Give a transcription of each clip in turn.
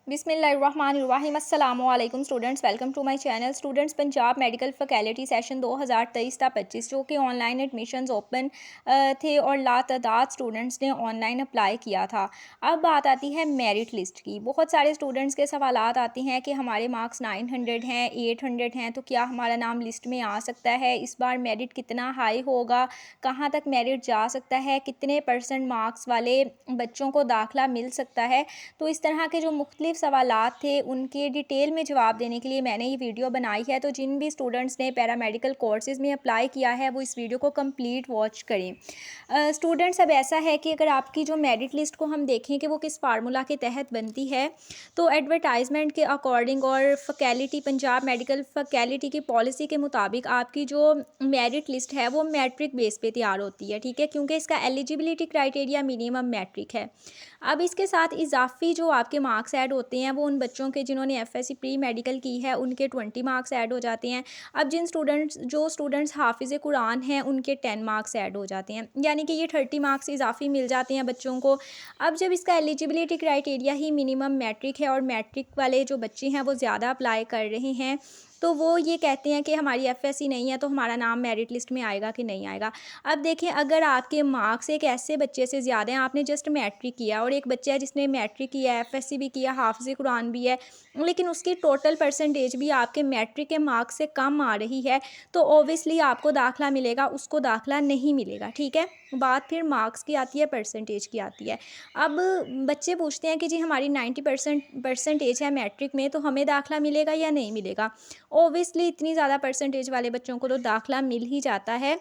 बिस्मिल्लाहिर्रहमानिर्रहीम अस्सलामु अलैकुम students, welcome to my channel. Students, Punjab medical faculty session 2023-25 जो कि ऑनलाइन एडमिशन्स ओपन थे और लातादाद स्टूडेंट्स ने ऑनलाइन अप्लाई किया था। अब बात आती है मेरिट लिस्ट की। बहुत सारे स्टूडेंट्स के सवालात आते हैं कि हमारे मार्क्स 900 हैं, 800 हैं, तो क्या हमारा नाम लिस्ट में आ सकता है? इस बार मेरिट कितना हाई होगा? कहाँ तक मेरिट जा सकता है? कितने % मार्क्स वाले बच्चों को दाखिला मिल सकता है? तो इस तरह के जो मुख्तलिफ सवालात थे उनके डिटेल में जवाब देने के लिए मैंने ये वीडियो बनाई है। तो जिन भी स्टूडेंट्स ने पैरामेडिकल कोर्सेज़ में अप्लाई किया है वो इस वीडियो को कंप्लीट वॉच करें। स्टूडेंट्स, अब ऐसा है कि अगर आपकी जो मेरिट लिस्ट को हम देखें कि वो किस फार्मूला के तहत बनती है, तो एडवर्टाइजमेंट के अकॉर्डिंग और फैकल्टी पंजाब मेडिकल फैकल्टी की पॉलिसी के मुताबिक आपकी जो मेरिट लिस्ट है वो मैट्रिक बेस पे तैयार होती है, ठीक है, क्योंकि इसका एलिजिबिलिटी क्राइटेरिया मिनिमम मैट्रिक है। अब इसके साथ इजाफी जो आपके मार्क्स ऐड होते हैं वो उन बच्चों के जिन्होंने एफएससी प्री मेडिकल की है उनके 20 मार्क्स ऐड हो जाते हैं। अब जो स्टूडेंट्स हाफिज़ कुरान हैं उनके 10 मार्क्स ऐड हो जाते हैं, यानी कि ये 30 मार्क्स इजाफी मिल जाते हैं बच्चों को। अब जब इसका एलिजिबिलिटी क्राइटेरिया ही मिनिमम मैट्रिक है और मैट्रिक वाले जो बच्चे हैं वो ज़्यादा अप्लाई कर रहे हैं, तो वो ये कहते हैं कि हमारी एफएससी नहीं है तो हमारा नाम मेरिट लिस्ट में आएगा कि नहीं आएगा। अब देखें, अगर आपके मार्क्स एक ऐसे बच्चे से ज़्यादा हैं, आपने जस्ट मैट्रिक किया और एक बच्चा है जिसने मैट्रिक किया है, एफएससी भी किया, हाफिज़ कुरान भी है, लेकिन उसकी टोटल परसेंटेज भी आपके मैट्रिक के मार्क्स से कम आ रही है, तो ओबियसली आपको दाखिला मिलेगा, उसको दाखिला नहीं मिलेगा, ठीक है। बात फिर मार्क्स की आती है, परसेंटेज की आती है। अब बच्चे पूछते हैं कि जी हमारी 90% परसेंटेज है मैट्रिक में, तो हमें दाखिला मिलेगा या नहीं मिलेगा? ओबियसली इतनी ज़्यादा परसेंटेज वाले बच्चों को तो दाखिला मिल ही जाता है।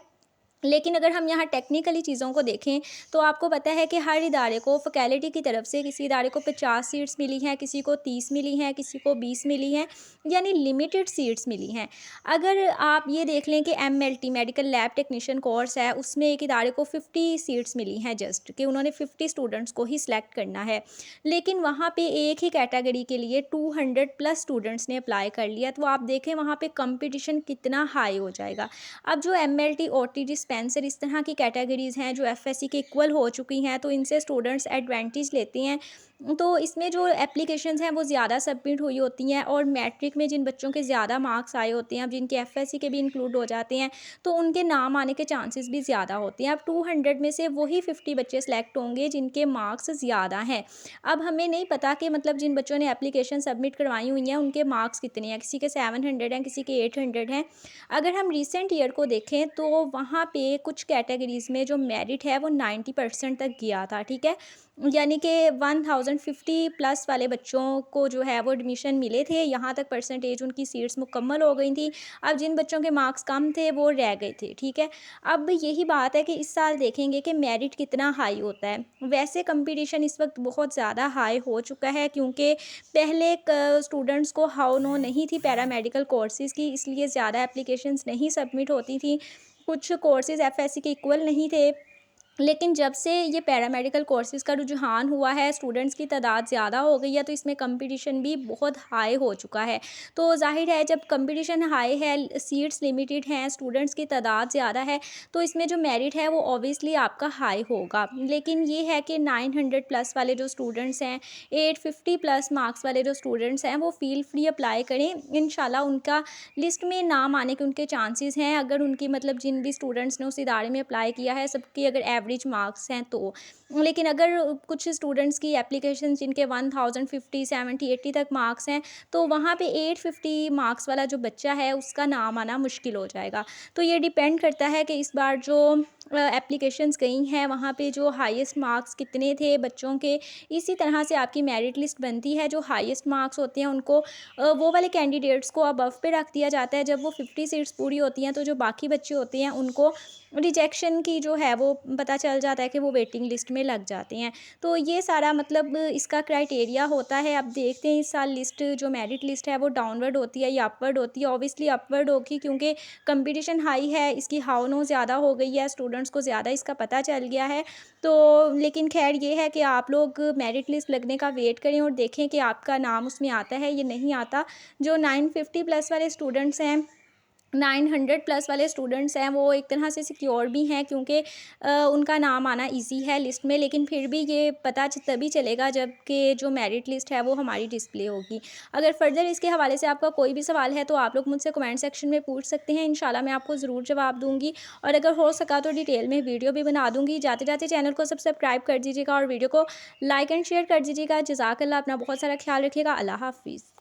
लेकिन अगर हम यहाँ टेक्निकली चीज़ों को देखें तो आपको पता है कि हर इदारे को फैकल्टी की तरफ से किसी इदारे को 50 सीट्स मिली हैं, किसी को 30 मिली हैं, किसी को 20 मिली हैं, यानी लिमिटेड सीट्स मिली हैं। अगर आप ये देख लें कि MLT medical lab technician course है, उसमें एक इदारे को 50 सीट्स मिली हैं, जस्ट कि उन्होंने 50 स्टूडेंट्स को ही सिलेक्ट करना है, लेकिन वहाँ पे एक ही कैटेगरी के लिए 200 प्लस स्टूडेंट्स ने अप्लाई कर लिया, तो आप देखें वहाँ पे कंपटीशन कितना हाई हो जाएगा। अब जो एमएलटी, ओटी, डिस्पेंसर इस तरह की कैटेगरीज़ हैं जो एफएससी के इक्वल हो चुकी हैं, तो इनसे स्टूडेंट्स एडवांटेज लेते हैं। तो इसमें जो एप्लीकेशंस हैं वो ज़्यादा सबमिट हुई होती हैं और मैट्रिक में जिन बच्चों के ज़्यादा मार्क्स आए होते हैं, अब जिनके एफएससी के भी इंक्लूड हो जाते हैं, तो उनके नाम आने के चांसेस भी ज़्यादा होते हैं। अब 200 में से वही 50 बच्चे सेलेक्ट होंगे जिनके मार्क्स ज़्यादा हैं। अब हमें नहीं पता कि मतलब जिन बच्चों ने एप्लीकेशन सबमिट करवाई हुई हैं उनके मार्क्स कितने हैं, किसी के 700 हैं, किसी के 800 हैं। अगर हम रिसेंट ईयर को देखें तो वहाँ पे कुछ कैटेगरीज़ में जो मेरिट है वो 90% तक गया था, ठीक है। यानी कि 1050 प्लस वाले बच्चों को जो है वो एडमिशन मिले थे, यहाँ तक परसेंटेज उनकी सीट्स मुकम्मल हो गई थी। अब जिन बच्चों के मार्क्स कम थे वो रह गए थे, ठीक है। अब यही बात है कि इस साल देखेंगे कि मेरिट कितना हाई होता है। वैसे कंपटीशन इस वक्त बहुत ज़्यादा हाई हो चुका है, क्योंकि पहले स्टूडेंट्स को हाउ नो नहीं थी पैरामेडिकल कोर्सेज़ की, इसलिए ज़्यादा एप्लीकेशंस नहीं सबमिट होती थी। कुछ कोर्सेज़ एफएससी के इक्वल नहीं थे, लेकिन जब से ये पैरामेडिकल कोर्सेज़ का रुझान हुआ है, स्टूडेंट्स की तादाद ज़्यादा हो गई है, तो इसमें कंपटीशन भी बहुत हाई हो चुका है। तो ज़ाहिर है जब कंपटीशन हाई है, सीट्स लिमिटेड हैं, स्टूडेंट्स की तादाद ज़्यादा है, तो इसमें जो मेरिट है वो ऑब्वियसली आपका हाई होगा। लेकिन ये है कि 900 प्लस वाले जो स्टूडेंट्स हैं, 850 प्लस मार्क्स वाले जो स्टूडेंट्स हैं, वो फील फ्री अप्लाई करें। इंशाल्लाह उनका लिस्ट में नाम आने के उनके चांसेस हैं, अगर उनकी मतलब जिन भी स्टूडेंट्स ने उस इदारे में अप्लाई किया है सबकी अगर एवरेज मार्क्स हैं तो। लेकिन अगर कुछ स्टूडेंट्स की एप्लीकेशन जिनके 1050, 70, 80 तक मार्क्स हैं, तो वहाँ पे 850 मार्क्स वाला जो बच्चा है उसका नाम आना मुश्किल हो जाएगा। तो ये डिपेंड करता है कि इस बार जो एप्लीकेशंस गई हैं वहाँ पे जो हाईएस्ट मार्क्स कितने थे बच्चों के, इसी तरह से आपकी मेरिट लिस्ट बनती है। जो हाईएस्ट मार्क्स होते हैं उनको वो वाले कैंडिडेट्स को अबव पे रख दिया जाता है। जब वो 50 सीट्स पूरी होती हैं तो जो बाकी बच्चे होते हैं उनको रिजेक्शन की जो है वो पता चल जाता है कि वो वेटिंग लिस्ट में लग जाते हैं। तो ये सारा मतलब इसका क्राइटेरिया होता है। अब देखते हैं इस साल लिस्ट जो मेरिट लिस्ट है वो डाउनवर्ड होती है या अपवर्ड होती है। ऑब्वियसली अपवर्ड होगी, क्योंकि कंपटीशन हाई है, इसकी हाउ नो ज़्यादा हो गई है, स्टूडेंट्स को ज़्यादा इसका पता चल गया है। तो लेकिन खैर ये है कि आप लोग मेरिट लिस्ट लगने का वेट करें और देखें कि आपका नाम उसमें आता है या नहीं आता। जो 950 प्लस वाले स्टूडेंट्स हैं 900 प्लस वाले स्टूडेंट्स हैं वो एक तरह से सिक्योर भी हैं, क्योंकि उनका नाम आना इजी है लिस्ट में। लेकिन फिर भी ये पता तभी चलेगा जब कि जो मेरिट लिस्ट है वो हमारी डिस्प्ले होगी। अगर फर्दर इसके हवाले से आपका कोई भी सवाल है तो आप लोग मुझसे कमेंट सेक्शन में पूछ सकते हैं, इंशाल्लाह मैं आपको ज़रूर जवाब दूंगी। और अगर हो सका तो डिटेल में वीडियो भी बना दूंगी। जाते जाते चैनल को सब्सक्राइब कर दीजिएगा और वीडियो को लाइक एंड शेयर कर दीजिएगा। जज़ाकल्लाह, अपना बहुत सारा ख्याल रखिएगा। अल्लाह हाफिज़।